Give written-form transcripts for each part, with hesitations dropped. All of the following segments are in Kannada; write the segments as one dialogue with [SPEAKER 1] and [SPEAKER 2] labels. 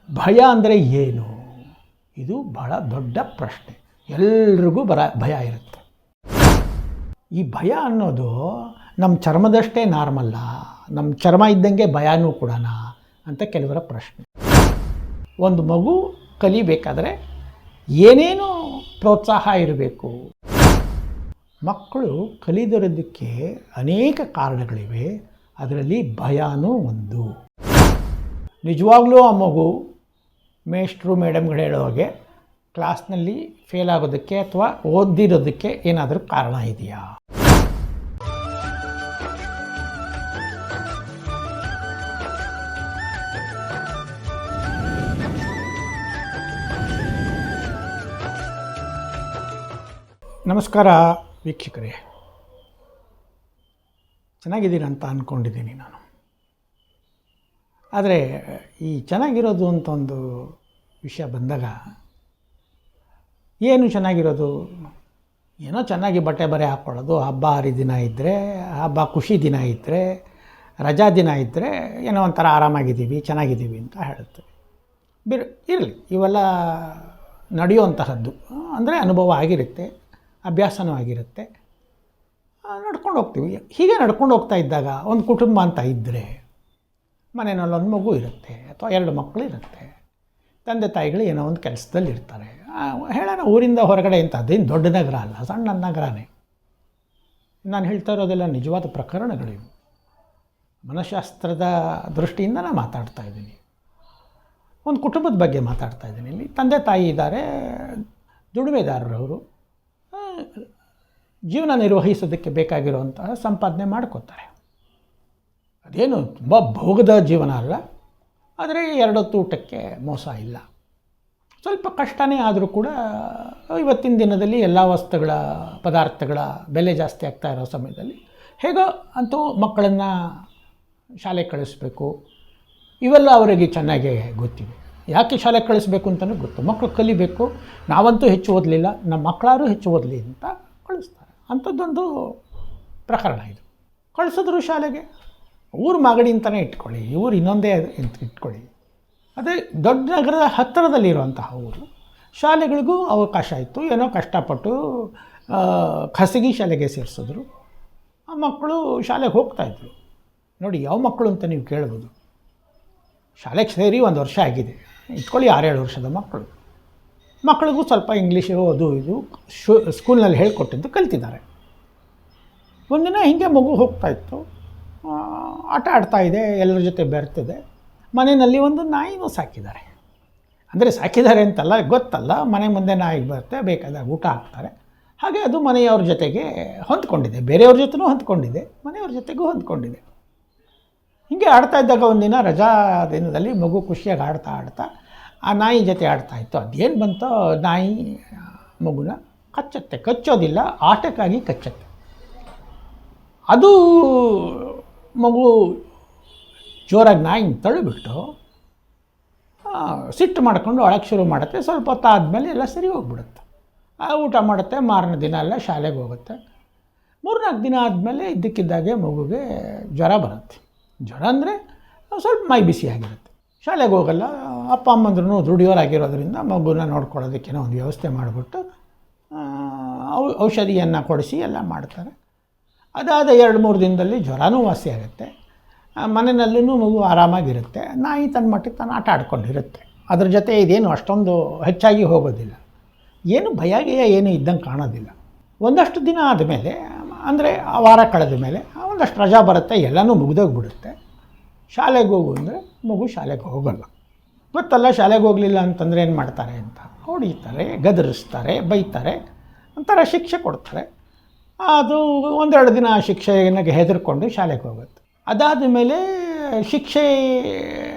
[SPEAKER 1] ಭಯ ಅಂದರೆ ಏನು? ಇದು ಬಹಳ ದೊಡ್ಡ ಪ್ರಶ್ನೆ. ಎಲ್ರಿಗೂ ಭಯ ಇರುತ್ತೆ. ಈ ಭಯ ಅನ್ನೋದು ನಮ್ಮ ಚರ್ಮದಷ್ಟೇ ನಾರ್ಮಲ್ಲ, ನಮ್ಮ ಚರ್ಮ ಇದ್ದಂಗೆ ಭಯನೂ ಕೂಡ ಅಂತ ಕೆಲವರ ಪ್ರಶ್ನೆ. ಒಂದು ಮಗು ಕಲಿಬೇಕಾದ್ರೆ ಏನೇನು ಪ್ರೋತ್ಸಾಹ ಇರಬೇಕು? ಮಕ್ಕಳು ಕಲಿದಿರೋದಕ್ಕೆ ಅನೇಕ ಕಾರಣಗಳಿವೆ, ಅದರಲ್ಲಿ ಭಯನೂ ಒಂದು. ನಿಜವಾಗ್ಲೂ ಆ ಮಗು ಮೇಷ್ಟ್ರು ಮೇಡಮ್ಗಳು ಹೇಳೋ ಹಾಗೆ ಕ್ಲಾಸ್ನಲ್ಲಿ ಫೇಲ್ ಆಗೋದಕ್ಕೆ ಅಥವಾ ಓದಿರೋದಕ್ಕೆ ಏನಾದರೂ ಕಾರಣ ಇದೆಯಾ? ನಮಸ್ಕಾರ ವೀಕ್ಷಕರೇ, ಚೆನ್ನಾಗಿದ್ದೀರಂತ ಅಂದ್ಕೊಂಡಿದ್ದೀನಿ ನಾನು. ಆದರೆ ಈ ಚೆನ್ನಾಗಿರೋದು ಅಂತ ಒಂದು ವಿಷಯ ಬಂದಾಗ, ಏನು ಚೆನ್ನಾಗಿರೋದು? ಏನೋ ಚೆನ್ನಾಗಿ ಬಟ್ಟೆ ಬರೆ ಹಾಕ್ಕೊಳ್ಳೋದು, ಹಬ್ಬ ಹರಿದಿನ ಇದ್ದರೆ, ಹಬ್ಬ ಖುಷಿ ದಿನ ಇದ್ದರೆ, ರಜಾ ದಿನ ಇದ್ದರೆ ಏನೋ ಒಂಥರ ಆರಾಮಾಗಿದ್ದೀವಿ, ಚೆನ್ನಾಗಿದ್ದೀವಿ ಅಂತ ಹೇಳುತ್ತೆ. ಇರಲಿ, ಇವೆಲ್ಲ ನಡೆಯುವಂತಹದ್ದು. ಅಂದರೆ ಅನುಭವ ಆಗಿರುತ್ತೆ, ಅಭ್ಯಾಸನೂ ಆಗಿರುತ್ತೆ, ನಡ್ಕೊಂಡು ಹೋಗ್ತೀವಿ. ಹೀಗೆ ನಡ್ಕೊಂಡು ಹೋಗ್ತಾ ಇದ್ದಾಗ ಒಂದು ಕುಟುಂಬ ಅಂತ ಇದ್ದರೆ ಮನೆಯಲ್ಲಿ ಒಂದು ಮಗು ಇರುತ್ತೆ ಅಥವಾ 2 ಮಕ್ಕಳು ಇರುತ್ತೆ. ತಂದೆ ತಾಯಿಗಳು ಏನೋ ಒಂದು ಕೆಲಸದಲ್ಲಿ ಇರ್ತಾರೆ. ಹೇಳೋಣ, ಊರಿಂದ ಹೊರಗಡೆ ಅಂತ ಅದೇನು ದೊಡ್ಡ ನಗರ ಅಲ್ಲ, ಸಣ್ಣ ನಗರನೇ. ನಾನು ಹೇಳ್ತಾ ಇರೋದೆಲ್ಲ ನಿಜವಾದ ಪ್ರಕರಣಗಳಿವು. ಮನಃಶಾಸ್ತ್ರದ ದೃಷ್ಟಿಯಿಂದ ನಾನು ಮಾತಾಡ್ತಾ ಇದ್ದೀನಿ. ಒಂದು ಕುಟುಂಬದ ಬಗ್ಗೆ ಮಾತಾಡ್ತಾ ಇದ್ದೀನಿ. ಇಲ್ಲಿ ತಂದೆ ತಾಯಿ ಇದ್ದಾರೆ, ದುಡಿಮೆದಾರರವರು, ಜೀವನ ನಿರ್ವಹಿಸೋದಕ್ಕೆ ಬೇಕಾಗಿರುವಂತಹ ಸಂಪಾದನೆ ಮಾಡ್ಕೋತಾರೆ. ಅದೇನು ತುಂಬ ಭೋಗದ ಜೀವನ ಅಲ್ಲ, ಆದರೆ 2 ಹೊತ್ತು ಊಟಕ್ಕೆ ಮೋಸ ಇಲ್ಲ. ಸ್ವಲ್ಪ ಕಷ್ಟನೇ ಆದರೂ ಕೂಡ ಇವತ್ತಿನ ದಿನದಲ್ಲಿ ಎಲ್ಲ ವಸ್ತುಗಳ ಪದಾರ್ಥಗಳ ಬೆಲೆ ಜಾಸ್ತಿ ಆಗ್ತಾ ಇರೋ ಸಮಯದಲ್ಲಿ ಹೇಗೋ ಅಂತೂ ಮಕ್ಕಳನ್ನು ಶಾಲೆ ಕಳಿಸ್ಬೇಕು, ಇವೆಲ್ಲ ಅವರಿಗೆ ಚೆನ್ನಾಗೇ ಗೊತ್ತಿದೆ. ಯಾಕೆ ಶಾಲೆ ಕಳಿಸ್ಬೇಕು ಅಂತಲೂ ಗೊತ್ತು. ಮಕ್ಕಳು ಕಲಿಬೇಕು, ನಾವಂತೂ ಹೆಚ್ಚು ಓದಲಿಲ್ಲ, ನಮ್ಮ ಮಕ್ಕಳಾರು ಹೆಚ್ಚು ಓದಲಿ ಅಂತ ಕಳಿಸ್ತಾರೆ. ಅಂಥದ್ದೊಂದು ಪ್ರಕರಣ ಇದು. ಕಳಿಸಿದ್ರು ಶಾಲೆಗೆ, ಊರು ಮಾಗಡಿ ಅಂತಲೇ ಇಟ್ಕೊಳ್ಳಿ, ಊರು ಇನ್ನೊಂದೇ ಇಟ್ಕೊಳ್ಳಿ, ಅದೇ ದೊಡ್ಡ ನಗರದ ಹತ್ತಿರದಲ್ಲಿರುವಂತಹ ಊರು. ಶಾಲೆಗಳಿಗೂ ಅವಕಾಶ ಇತ್ತು, ಏನೋ ಕಷ್ಟಪಟ್ಟು ಖಾಸಗಿ ಶಾಲೆಗೆ ಸೇರಿಸಿದ್ರು. ಆ ಮಕ್ಕಳು ಶಾಲೆಗೆ ಹೋಗ್ತಾಯಿದ್ರು. ನೋಡಿ, ಯಾವ ಮಕ್ಕಳು ಅಂತ ನೀವು ಕೇಳ್ಬೋದು. ಶಾಲೆಗೆ ಸೇರಿ 1 ವರ್ಷ ಆಗಿದೆ ಇಟ್ಕೊಳ್ಳಿ, 6-7 ವರ್ಷದ ಮಕ್ಕಳಿಗೂ ಸ್ವಲ್ಪ ಇಂಗ್ಲೀಷು ಅದು ಇದು ಸ್ಕೂಲ್ನಲ್ಲಿ ಹೇಳ್ಕೊಟ್ಟಿದ್ದು ಕಲ್ತಿದ್ದಾರೆ. ಒಂದಿನ ಹೀಗೆ ಮಗು ಹೋಗ್ತಾಯಿತ್ತು, ಆಟ ಆಡ್ತಾಯಿದೆ, ಎಲ್ಲರ ಜೊತೆ ಬೆರ್ತಿದೆ. ಮನೆಯಲ್ಲಿ ಒಂದು ನಾಯಿನೂ ಸಾಕಿದ್ದಾರೆ. ಅಂದರೆ ಸಾಕಿದ್ದಾರೆ ಅಂತಲ್ಲ, ಗೊತ್ತಲ್ಲ, ಮನೆ ಮುಂದೆ ನಾಯಿ ಬರುತ್ತೆ, ಬೇಕಾದಾಗ ಊಟ ಹಾಕ್ತಾರೆ. ಹಾಗೆ ಅದು ಮನೆಯವ್ರ ಜೊತೆಗೆ ಹೊಂದ್ಕೊಂಡಿದೆ, ಬೇರೆಯವ್ರ ಜೊತೆನೂ ಹೊಂದ್ಕೊಂಡಿದೆ, ಮನೆಯವ್ರ ಜೊತೆಗೂ ಹೊಂದ್ಕೊಂಡಿದೆ. ಹೀಗೆ ಆಡ್ತಾ ಇದ್ದಾಗ ಒಂದಿನ ರಜಾ ದಿನದಲ್ಲಿ ಮಗು ಖುಷಿಯಾಗಿ ಆಡ್ತಾ ಆ ನಾಯಿ ಜೊತೆ ಆಡ್ತಾಯಿತ್ತು. ಅದೇನು ಬಂತೋ, ನಾಯಿ ಮಗುನ ಕಚ್ಚುತ್ತೆ. ಕಚ್ಚೋದಿಲ್ಲ, ಆಟಕ್ಕಾಗಿ ಕಚ್ಚುತ್ತೆ. ಅದು ಮಗು ಜೋರಾಗಿ ನಾಯಿ ತಳ್ಳಿಬಿಟ್ಟು ಸಿಟ್ಟು ಮಾಡಿಕೊಂಡು ಅಳಕ್ಕೆ ಶುರು ಮಾಡುತ್ತೆ. ಸ್ವಲ್ಪ ಹೊತ್ತು ಆದಮೇಲೆ ಎಲ್ಲ ಸರಿ ಹೋಗ್ಬಿಡುತ್ತೆ. ಊಟ ಮಾಡುತ್ತೆ, ಮಾರನೇ ದಿನ ಎಲ್ಲ ಶಾಲೆಗೆ ಹೋಗುತ್ತೆ. 3-4 ದಿನ ಆದಮೇಲೆ ಇದ್ದಕ್ಕಿದ್ದಾಗೆ ಮಗುಗೆ ಜ್ವರ ಬರುತ್ತೆ. ಜ್ವರ ಅಂದರೆ ಸ್ವಲ್ಪ ಮೈ ಬಿಸಿಯಾಗಿರುತ್ತೆ. ಶಾಲೆಗೆ ಹೋಗಲ್ಲ. ಅಪ್ಪ ಅಮ್ಮಂದ್ರೂ ದುಡಿಯೋರಾಗಿರೋದ್ರಿಂದ ಮಗುನ ನೋಡ್ಕೊಳ್ಳೋದಕ್ಕೇನೋ ಒಂದು ವ್ಯವಸ್ಥೆ ಮಾಡಿಬಿಟ್ಟು ಔಷಧಿಯನ್ನು ಕೊಡಿಸಿ ಎಲ್ಲ ಮಾಡ್ತಾರೆ. ಅದಾದ 2-3 ದಿನದಲ್ಲಿ ಜ್ವರನೂ ವಾಸಿ ಆಗುತ್ತೆ. ಮನೆಯಲ್ಲೂ ಮಗು ಆರಾಮಾಗಿರುತ್ತೆ. ನಾಯಿ ತನ್ನ ಮಟ್ಟಿಗೆ ತಾನು ಆಟ ಆಡ್ಕೊಂಡಿರುತ್ತೆ. ಅದ್ರ ಜೊತೆ ಇದೇನು ಅಷ್ಟೊಂದು ಹೆಚ್ಚಾಗಿ ಹೋಗೋದಿಲ್ಲ, ಏನು ಭಯ ಏನು ಇದ್ದಂಗೆ ಕಾಣೋದಿಲ್ಲ. ಒಂದಷ್ಟು ದಿನ ಆದಮೇಲೆ, ಅಂದರೆ ಆ ವಾರ ಕಳೆದ ಮೇಲೆ ಒಂದಷ್ಟು ರಜಾ ಬರುತ್ತೆ, ಎಲ್ಲನೂ ಮುಗಿದೋಗ್ಬಿಡುತ್ತೆ. ಶಾಲೆಗೆ ಹೋಗು ಅಂದರೆ ಮಗು ಶಾಲೆಗೆ ಹೋಗಲ್ಲ. ಗೊತ್ತಲ್ಲ, ಶಾಲೆಗೆ ಹೋಗಲಿಲ್ಲ ಅಂತಂದರೆ ಏನು ಮಾಡ್ತಾರೆ ಅಂತ. ಹೊಡಿತಾರೆ, ಗದರಿಸ್ತಾರೆ, ಬೈತಾರೆ, ಒಂಥರ ಶಿಕ್ಷೆ ಕೊಡ್ತಾರೆ. ಅದು 1-2 ದಿನ ಶಿಕ್ಷೆಗೆ ಹೆದರ್ಕೊಂಡು ಶಾಲೆಗೆ ಹೋಗುತ್ತೆ. ಅದಾದ ಮೇಲೆ ಶಿಕ್ಷೆಗೂ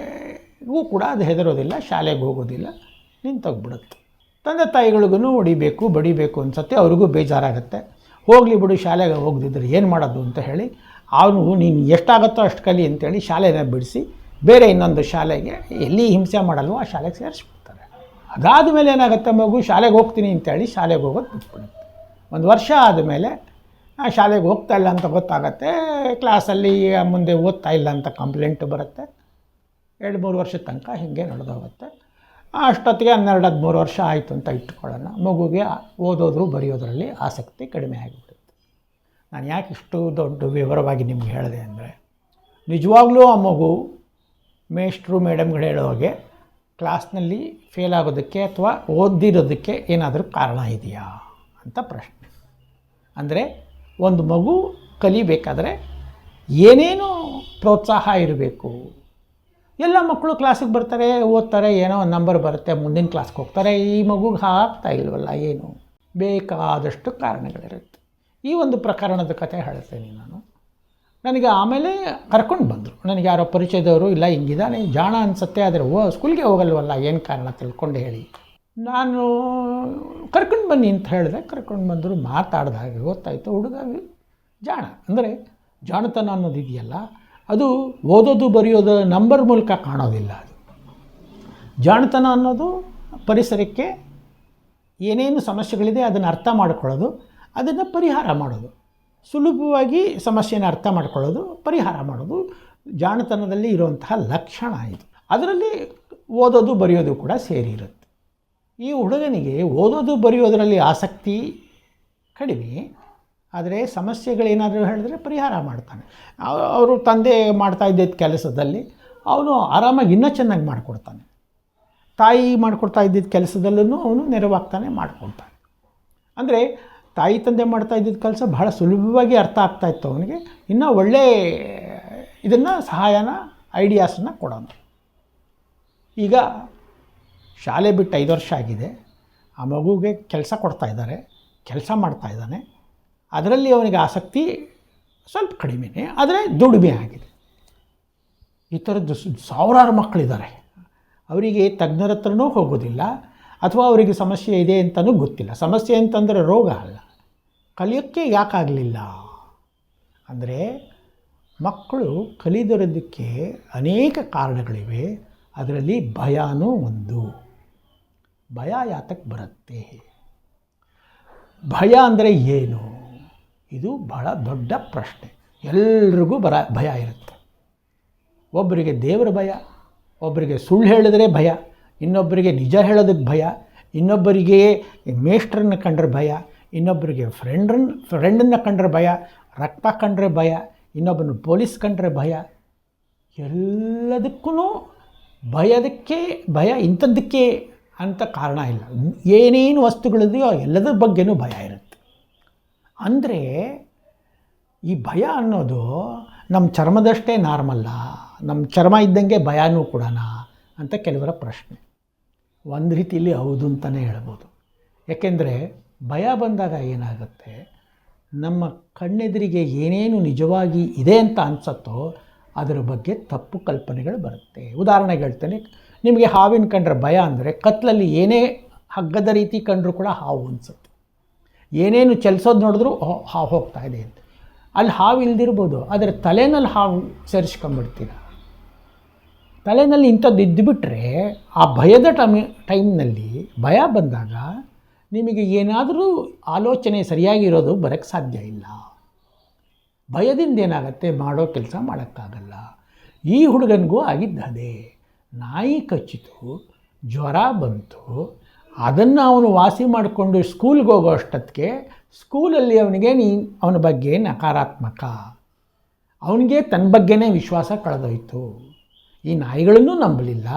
[SPEAKER 1] ಕೂಡ ಅದು ಹೆದರೋದಿಲ್ಲ, ಶಾಲೆಗೆ ಹೋಗೋದಿಲ್ಲ, ನಿಂತೋಗ್ಬಿಡುತ್ತೆ. ತಂದೆ ತಾಯಿಗಳಿಗೂ ಹೊಡಿಬೇಕು ಬಡಿಬೇಕು ಅನ್ಸುತ್ತೆ, ಅವ್ರಿಗೂ ಬೇಜಾರಾಗುತ್ತೆ. ಹೋಗಲಿ ಬಿಡು, ಶಾಲೆಗೆ ಹೋಗದಿದ್ರೆ ಏನು ಮಾಡೋದು ಅಂತ ಹೇಳಿ ನೀನು ಎಷ್ಟಾಗುತ್ತೋ ಅಷ್ಟು ಕಲಿ ಅಂತೇಳಿ ಶಾಲೆನ ಬಿಡಿಸಿ ಬೇರೆ ಇನ್ನೊಂದು ಶಾಲೆಗೆ, ಎಲ್ಲಿ ಹಿಂಸೆ ಮಾಡಲ್ವೋ ಆ ಶಾಲೆಗೆ ಸೇರಿಸ್ಬಿಡ್ತಾರೆ. ಅದಾದ ಮೇಲೆ ಏನಾಗುತ್ತೆ, ಮಗು ಶಾಲೆಗೆ ಹೋಗ್ತೀನಿ ಅಂತೇಳಿ ಶಾಲೆಗೆ ಹೋಗೋದು ಬಿಟ್ಬಿಡುತ್ತೆ. 1 ವರ್ಷ ಆದಮೇಲೆ ಶಾಲೆಗೆ ಹೋಗ್ತಾ ಇಲ್ಲ ಅಂತ ಗೊತ್ತಾಗತ್ತೆ, ಕ್ಲಾಸಲ್ಲಿ ಮುಂದೆ ಓದ್ತಾ ಇಲ್ಲ ಅಂತ ಕಂಪ್ಲೇಂಟ್ ಬರುತ್ತೆ. 2-3 ವರ್ಷದ ತನಕ ಹೀಗೆ ನಡೆದೋಗುತ್ತೆ. ಅಷ್ಟೊತ್ತಿಗೆ 12-13 ವರ್ಷ ಆಯಿತು ಅಂತ ಇಟ್ಕೊಳ್ಳೋಣ. ಮಗುಗೆ ಓದೋದ್ರು ಬರೆಯೋದ್ರಲ್ಲಿ ಆಸಕ್ತಿ ಕಡಿಮೆ ಆಗಿಬಿಡುತ್ತೆ. ನಾನು ಯಾಕೆ ಇಷ್ಟು ದೊಡ್ಡ ವಿವರವಾಗಿ ನಿಮ್ಗೆ ಹೇಳಿದೆ ಅಂದರೆ, ನಿಜವಾಗ್ಲೂ ಆ ಮಗು ಮೇಷ್ಟ್ರು ಮೇಡಮ್ಗಳು ಹೇಳೋ ಹಾಗೆ ಕ್ಲಾಸ್ನಲ್ಲಿ ಫೇಲ್ ಆಗೋದಕ್ಕೆ ಅಥವಾ ಓದಿರೋದಕ್ಕೆ ಏನಾದರೂ ಕಾರಣ ಇದೆಯಾ ಅಂತ ಪ್ರಶ್ನೆ. ಅಂದರೆ ಒಂದು ಮಗು ಕಲಿಬೇಕಾದ್ರೆ ಏನೇನು ಪ್ರೋತ್ಸಾಹ ಇರಬೇಕು. ಎಲ್ಲ ಮಕ್ಕಳು ಕ್ಲಾಸಿಗೆ ಬರ್ತಾರೆ, ಓದ್ತಾರೆ, ಏನೋ ಒಂದು ನಂಬರ್ ಬರುತ್ತೆ, ಮುಂದಿನ ಕ್ಲಾಸ್ಗೆ ಹೋಗ್ತಾರೆ. ಈ ಮಗುಗೆ ಆಗ್ತಾ ಇಲ್ವಲ್ಲ, ಏನು? ಬೇಕಾದಷ್ಟು ಕಾರಣಗಳಿರುತ್ತೆ. ಈ ಒಂದು ಪ್ರಕರಣದ ಕಥೆ ಹೇಳ್ತೇನೆ ನಾನು. ನನಗೆ ಆಮೇಲೆ ಕರ್ಕೊಂಡು ಬಂದರು. ನನಗೆ ಯಾರೋ ಪರಿಚಯದವರು, ಇಲ್ಲ ಹಿಂಗಿದ್ದಾನೆ, ಜಾಣ ಅನಿಸುತ್ತೆ, ಆದರೆ ಸ್ಕೂಲ್ಗೆ ಹೋಗಲ್ವಲ್ಲ, ಏನು ಕಾರಣ ತಿಳ್ಕೊಂಡು ಹೇಳಿ. ನಾನು ಕರ್ಕೊಂಡು ಬನ್ನಿ ಅಂತ ಹೇಳಿದೆ. ಕರ್ಕೊಂಡು ಬಂದರು. ಮಾತಾಡಿದಾಗ ಗೊತ್ತಾಯಿತು ಹುಡುಗ ಜಾಣ. ಅಂದರೆ ಜಾಣತನ ಅನ್ನೋದು ಇದೆಯಲ್ಲ, ಅದು ಓದೋದು ಬರೆಯೋದು ನಂಬರ್ ಮೂಲಕ ಕಾಣೋದಿಲ್ಲ. ಅದು ಜಾಣತನ ಅನ್ನೋದು ಪರಿಸರಕ್ಕೆ ಏನೇನು ಸಮಸ್ಯೆಗಳಿದೆ ಅದನ್ನು ಅರ್ಥ ಮಾಡ್ಕೊಳ್ಳೋದು, ಅದನ್ನು ಪರಿಹಾರ ಮಾಡೋದು, ಸುಲಭವಾಗಿ ಸಮಸ್ಯೆನ ಅರ್ಥ ಮಾಡ್ಕೊಳ್ಳೋದು, ಪರಿಹಾರ ಮಾಡೋದು ಜಾಣತನದಲ್ಲಿ ಇರುವಂತಹ ಲಕ್ಷಣ ಇದು. ಅದರಲ್ಲಿ ಓದೋದು ಬರೆಯೋದು ಕೂಡ ಸೇರಿರುತ್ತೆ. ಈ ಹುಡುಗನಿಗೆ ಓದೋದು ಬರೆಯೋದರಲ್ಲಿ ಆಸಕ್ತಿ ಕಡಿಮೆ, ಆದರೆ ಸಮಸ್ಯೆಗಳೇನಾದರೂ ಹೇಳಿದ್ರೆ ಪರಿಹಾರ ಮಾಡ್ತಾನೆ. ಅವರು ತಂದೆ ಮಾಡ್ತಾ ಇದ್ದಿದ್ದ ಕೆಲಸದಲ್ಲಿ ಅವನು ಆರಾಮಾಗಿ ಇನ್ನೂ ಚೆನ್ನಾಗಿ ಮಾಡಿಕೊಡ್ತಾನೆ. ತಾಯಿ ಮಾಡಿಕೊಡ್ತಾ ಇದ್ದಿದ್ದ ಕೆಲಸದಲ್ಲೂ ಅವನು ನೆರವಾಗ್ತಾನೆ, ಮಾಡಿಕೊಡ್ತಾನೆ. ಅಂದರೆ ತಾಯಿ ತಂದೆ ಮಾಡ್ತಾ ಇದ್ದಿದ್ದ ಕೆಲಸ ಬಹಳ ಸುಲಭವಾಗಿ ಅರ್ಥ ಆಗ್ತಾಯಿತ್ತು ಅವನಿಗೆ. ಇನ್ನೂ ಒಳ್ಳೆ ಇದನ್ನು ಸಹಾಯನ ಐಡಿಯಾಸನ್ನು ಕೊಡೋಣ. ಈಗ ಶಾಲೆ ಬಿಟ್ಟು 5 ವರ್ಷ ಆಗಿದೆ. ಆ ಮಗುಗೆ ಕೆಲಸ ಕೊಡ್ತಾಯಿದ್ದಾರೆ, ಕೆಲಸ ಮಾಡ್ತಾಯಿದ್ದಾನೆ. ಅದರಲ್ಲಿ ಅವನಿಗೆ ಆಸಕ್ತಿ ಸ್ವಲ್ಪ ಕಡಿಮೆನೇ, ಆದರೆ ದುಡಿಮೆ ಆಗಿದೆ. ಈ ಥರದ್ದು ಸಾವಿರಾರು ಮಕ್ಕಳಿದ್ದಾರೆ. ಅವರಿಗೆ ತಜ್ಞರ ಹತ್ರನೂ ಹೋಗೋದಿಲ್ಲ, ಅಥವಾ ಅವರಿಗೆ ಸಮಸ್ಯೆ ಇದೆ ಅಂತಲೂ ಗೊತ್ತಿಲ್ಲ. ಸಮಸ್ಯೆ ಅಂತಂದರೆ ರೋಗ ಅಲ್ಲ, ಕಲಿಯೋಕ್ಕೆ ಯಾಕಾಗಲಿಲ್ಲ ಅಂದರೆ ಮಕ್ಕಳು ಕಲಿದಿರೋದಕ್ಕೆ ಅನೇಕ ಕಾರಣಗಳಿವೆ. ಅದರಲ್ಲಿ ಭಯನೂ ಒಂದು. ಭಯ ಯಾತಕ್ಕೆ ಬರುತ್ತೆ? ಭಯ ಅಂದರೆ ಏನು? ಇದು ಬಹಳ ದೊಡ್ಡ ಪ್ರಶ್ನೆ. ಎಲ್ರಿಗೂ ಭಯ ಇರುತ್ತೆ. ಒಬ್ಬರಿಗೆ ದೇವರ ಭಯ, ಒಬ್ಬರಿಗೆ ಸುಳ್ಳು ಹೇಳಿದ್ರೆ ಭಯ, ಇನ್ನೊಬ್ಬರಿಗೆ ನಿಜ ಹೇಳೋದಕ್ಕೆ ಭಯ, ಇನ್ನೊಬ್ಬರಿಗೆ ಮೇಷ್ಟ್ರನ್ನ ಕಂಡ್ರೆ ಭಯ, ಇನ್ನೊಬ್ಬರಿಗೆ ಫ್ರೆಂಡನ್ನು ಕಂಡ್ರೆ ಭಯ, ರಕ್ತ ಕಂಡ್ರೆ ಭಯ, ಇನ್ನೊಬ್ಬನ ಪೊಲೀಸ್ ಕಂಡ್ರೆ ಭಯ. ಎಲ್ಲದಕ್ಕೂ ಭಯ ಇಂಥದ್ದಕ್ಕೆ ಅಂತ ಕಾರಣ ಇಲ್ಲ. ಏನೇನು ವಸ್ತುಗಳಿದೆಯೋ ಎಲ್ಲದರ ಬಗ್ಗೆನೂ ಭಯ ಇರುತ್ತೆ. ಅಂದರೆ ಈ ಭಯ ಅನ್ನೋದು ನಮ್ಮ ಚರ್ಮದಷ್ಟೇ ನಾರ್ಮಲ್ಲ, ನಮ್ಮ ಚರ್ಮ ಇದ್ದಂಗೆ ಭಯನೂ ಕೂಡ ಅಂತ ಕೆಲವರ ಪ್ರಶ್ನೆ. ಒಂದು ರೀತಿಯಲ್ಲಿ ಹೌದು ಅಂತಲೇ ಹೇಳ್ಬೋದು. ಯಾಕೆಂದರೆ ಭಯ ಬಂದಾಗ ಏನಾಗುತ್ತೆ, ನಮ್ಮ ಕಣ್ಣೆದುರಿಗೆ ಏನೇನು ನಿಜವಾಗಿ ಇದೆ ಅಂತ ಅನಿಸುತ್ತೋ ಅದರ ಬಗ್ಗೆ ತಪ್ಪು ಕಲ್ಪನೆಗಳು ಬರುತ್ತೆ. ಉದಾಹರಣೆಗೆ ಹೇಳ್ತೇನೆ, ನಿಮಗೆ ಹಾವಿನ ಕಂಡ್ರೆ ಭಯ ಅಂದರೆ ಕತ್ತಲಲ್ಲಿ ಏನೇ ಹಗ್ಗದ ರೀತಿ ಕಂಡ್ರೂ ಕೂಡ ಹಾವು ಅನಿಸುತ್ತೆ. ಏನೇನು ಚಲಿಸೋದು ನೋಡಿದ್ರೂ ಹಾವು ಹೋಗ್ತಾ ಇದೆ ಅಂತ. ಅಲ್ಲಿ ಹಾವು ಇಲ್ದಿರ್ಬೋದು, ಆದರೆ ತಲೆನಲ್ಲಿ ಹಾವು ಸೇರಿಸ್ಕೊಂಡ್ಬಿಡ್ತೀರ. ತಲೆಯಲ್ಲಿ ಇಂಥದ್ದು ಇದ್ದುಬಿಟ್ರೆ ಆ ಭಯದ ಟೈಮ್ನಲ್ಲಿ ಭಯ ಬಂದಾಗ ನಿಮಗೆ ಏನಾದರೂ ಆಲೋಚನೆ ಸರಿಯಾಗಿರೋದು ಬರೋಕ್ಕೆ ಸಾಧ್ಯ ಇಲ್ಲ. ಭಯದಿಂದ ಏನಾಗುತ್ತೆ, ಮಾಡೋ ಕೆಲಸ ಮಾಡೋಕ್ಕಾಗಲ್ಲ. ಈ ಹುಡುಗನಿಗೂ ಆಗಿದ್ದದೆ. ನಾಯಿ ಕಚ್ಚಿತು, ಜ್ವರ ಬಂತು, ಅದನ್ನು ಅವನು ವಾಸಿ ಮಾಡಿಕೊಂಡು ಸ್ಕೂಲ್ಗೆ ಹೋಗೋ ಅಷ್ಟೊತ್ತಿಗೆ ಸ್ಕೂಲಲ್ಲಿ ಅವನ ಬಗ್ಗೆ ನಕಾರಾತ್ಮಕ, ಅವನಿಗೆ ತನ್ನ ಬಗ್ಗೆನೇ ವಿಶ್ವಾಸ ಕಳೆದೋಯ್ತು. ಈ ನಾಯಿಗಳನ್ನು ನಂಬಲಿಲ್ಲ,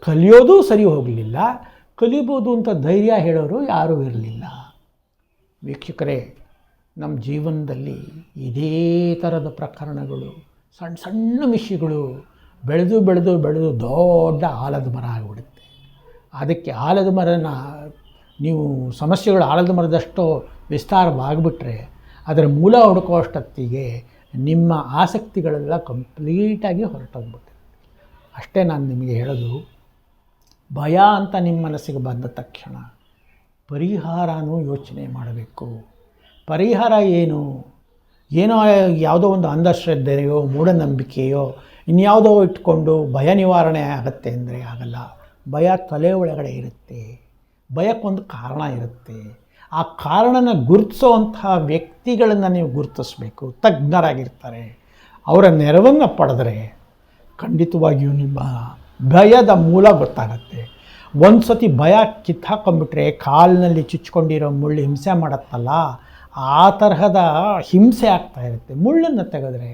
[SPEAKER 1] ಕಲಿಯೋದು ಸರಿ ಹೋಗಲಿಲ್ಲ, ಕಲಿಬೋದು ಅಂತ ಧೈರ್ಯ ಹೇಳೋರು ಯಾರೂ ಇರಲಿಲ್ಲ. ವೀಕ್ಷಕರೇ, ನಮ್ಮ ಜೀವನದಲ್ಲಿ ಇದೇ ಥರದ ಪ್ರಕರಣಗಳು, ಸಣ್ಣ ಸಣ್ಣ ವಿಷಯಗಳು ಬೆಳೆದು ಬೆಳೆದು ಬೆಳೆದು ದೊಡ್ಡ ಆಲದ ಮರ ಆಗಿಬಿಡುತ್ತೆ. ಅದಕ್ಕೆ ಆಲದ ಮರನ ನೀವು ಸಮಸ್ಯೆಗಳು ಆಲದ ಮರದಷ್ಟು ವಿಸ್ತಾರವಾಗಿಬಿಟ್ರೆ ಅದರ ಮೂಲ ಹುಡುಕೋ ಅಷ್ಟೊತ್ತಿಗೆ ನಿಮ್ಮ ಆಸಕ್ತಿಗಳೆಲ್ಲ ಕಂಪ್ಲೀಟಾಗಿ ಹೊರಟೋಗ್ಬಿಟ್ಟೆ. ಅಷ್ಟೇ ನಾನು ನಿಮಗೆ ಹೇಳೋದು. ಭಯ ಅಂತ ನಿಮ್ಮ ಮನಸ್ಸಿಗೆ ಬಂದ ತಕ್ಷಣ ಪರಿಹಾರನೂ ಯೋಚನೆ ಮಾಡಬೇಕು. ಪರಿಹಾರ ಏನೋ ಯಾವುದೋ ಒಂದು ಅಂಧಶ್ರದ್ಧೆಯೋ ಮೂಢನಂಬಿಕೆಯೋ ಇನ್ಯಾವುದೋ ಇಟ್ಕೊಂಡು ಭಯ ನಿವಾರಣೆ ಆಗುತ್ತೆ ಅಂದರೆ ಆಗಲ್ಲ. ಭಯ ತಲೆ ಒಳಗಡೆ ಇರುತ್ತೆ. ಭಯಕ್ಕೊಂದು ಕಾರಣ ಇರುತ್ತೆ. ಆ ಕಾರಣನ ಗುರುತಿಸೋವಂತಹ ವ್ಯಕ್ತಿಗಳನ್ನು ನೀವು ಗುರುತಿಸಬೇಕು. ತಜ್ಞರಾಗಿರ್ತಾರೆ. ಅವರ ನೆರವನ್ನು ಪಡೆದರೆ ಖಂಡಿತವಾಗಿಯೂ ನಿಮ್ಮ ಭಯದ ಮೂಲ ಗೊತ್ತಾಗತ್ತೆ. ಒಂದು ಸತಿ ಭಯ ಕಿತ್ತಾಕೊಂಡ್ಬಿಟ್ರೆ ಕಾಲಿನಲ್ಲಿ ಚುಚ್ಕೊಂಡಿರೋ ಮುಳ್ಳು ಹಿಂಸೆ ಮಾಡುತ್ತಲ್ಲ, ಆ ತರಹದ ಹಿಂಸೆ ಆಗ್ತಾ ಇರುತ್ತೆ. ಮುಳ್ಳನ್ನು ತೆಗೆದ್ರೆ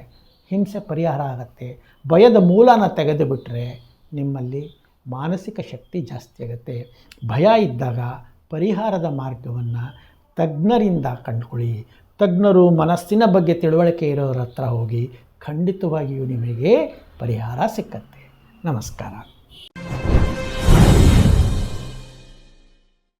[SPEAKER 1] ಹಿಂಸೆ ಪರಿಹಾರ ಆಗುತ್ತೆ. ಭಯದ ಮೂಲನ ತೆಗೆದು ಬಿಟ್ಟರೆ ನಿಮ್ಮಲ್ಲಿ ಮಾನಸಿಕ ಶಕ್ತಿ ಜಾಸ್ತಿ ಆಗುತ್ತೆ. ಭಯ ಇದ್ದಾಗ ಪರಿಹಾರದ ಮಾರ್ಗವನ್ನು ತಜ್ಞರಿಂದ ಕಂಡುಕೊಳ್ಳಿ. ತಜ್ಞರು ಮನಸ್ಸಿನ ಬಗ್ಗೆ ತಿಳುವಳಿಕೆ ಇರೋರ ಹತ್ರ ಹೋಗಿ ಖಂಡಿತವಾಗಿಯೂ ನಿಮಗೆ ಪರಿಹಾರ ಸಿಕ್ಕತ್ತೆ. ನಮಸ್ಕಾರ.